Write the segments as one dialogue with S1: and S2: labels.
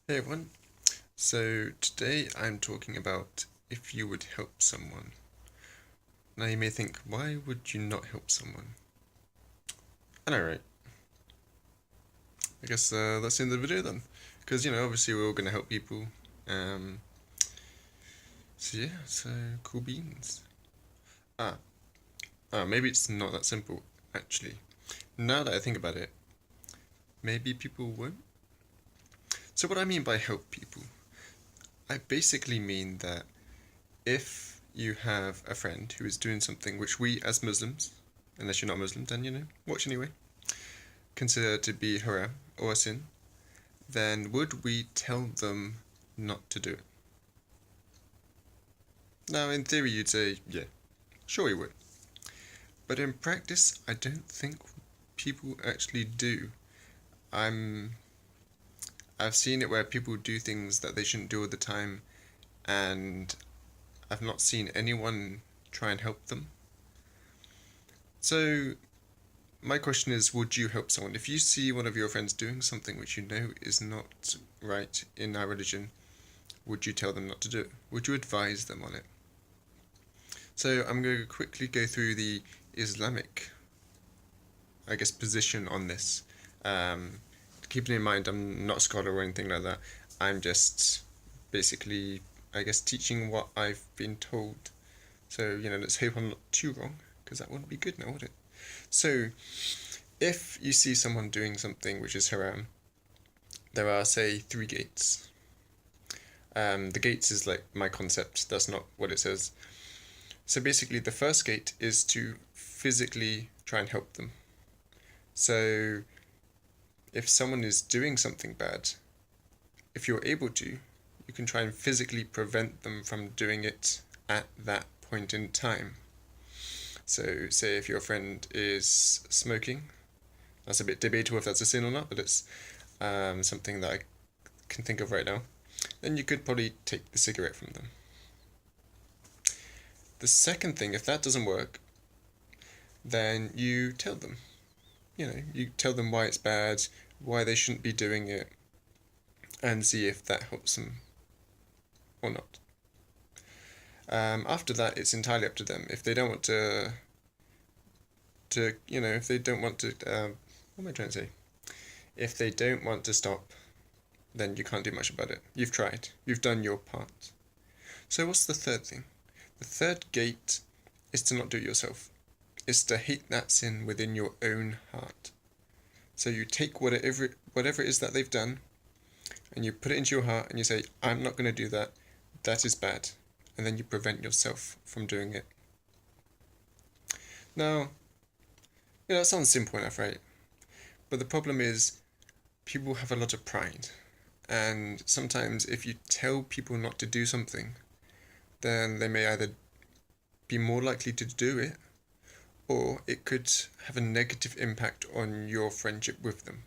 S1: Hey everyone. So today I'm talking about if you would help someone. Now you may think, why would you not help someone? I know, right? I guess that's the end of the video then. Because, obviously we're all going to help people. Um, so yeah, so cool beans. Ah, maybe it's not that simple, actually. Now that I think about it, maybe people won't. So what I mean by help people, I basically mean that if you have a friend who is doing something which we as Muslims, unless you're not Muslim, then watch anyway, consider to be haram or a sin, then would we tell them not to do it? Now, in theory, you'd say, yeah, sure we would. But in practice, I don't think people actually do. I'm I've seen it where people do things that they shouldn't do all the time, and I've not seen anyone try and help them. So my question is, would you help someone if you see one of your friends doing something which you know is not right in our religion? Would you tell them not to do it? Would you advise them on it? So I'm going to quickly go through the Islamic, I guess, position on this. Um, Keeping in mind, I'm not a scholar or anything like that. I'm just basically, I guess, teaching what I've been told. So, let's hope I'm not too wrong, because that wouldn't be good now, would it? So, if you see someone doing something which is haram, there are, say, three gates. The gates is like my concept, that's not what it says. So basically, the first gate is to physically try and help them. So if someone is doing something bad, if you're able to, you can try and physically prevent them from doing it at that point in time. So, say if your friend is smoking, that's a bit debatable if that's a sin or not, but it's something that I can think of right now. Then you could probably take the cigarette from them. The second thing, if that doesn't work, then you tell them. You tell them why it's bad, why they shouldn't be doing it, and see if that helps them or not. After that, it's entirely up to them. If they don't want if they don't want to, what am I trying to say? If they don't want to stop, then you can't do much about it. You've tried. You've done your part. So what's the third thing? The third gate is to not do it yourself. It's to hate that sin within your own heart. So you take whatever it is that they've done, and you put it into your heart, and you say, "I'm not going to do that. That is bad," and then you prevent yourself from doing it. Now, that sounds simple enough, right? But the problem is, people have a lot of pride, and sometimes if you tell people not to do something, then they may either be more likely to do it, or it could have a negative impact on your friendship with them.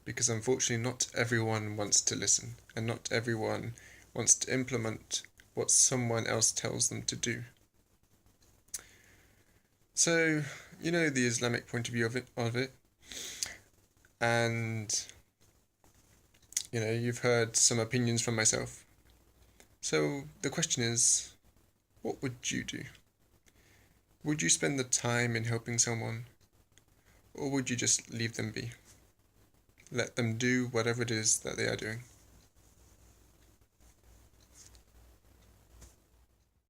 S1: Because unfortunately, not everyone wants to listen, and not everyone wants to implement what someone else tells them to do. So, the Islamic point of view of it, and you've heard some opinions from myself. So the question is, what would you do? Would you spend the time in helping someone, or would you just leave them be? Let them do whatever it is that they are doing.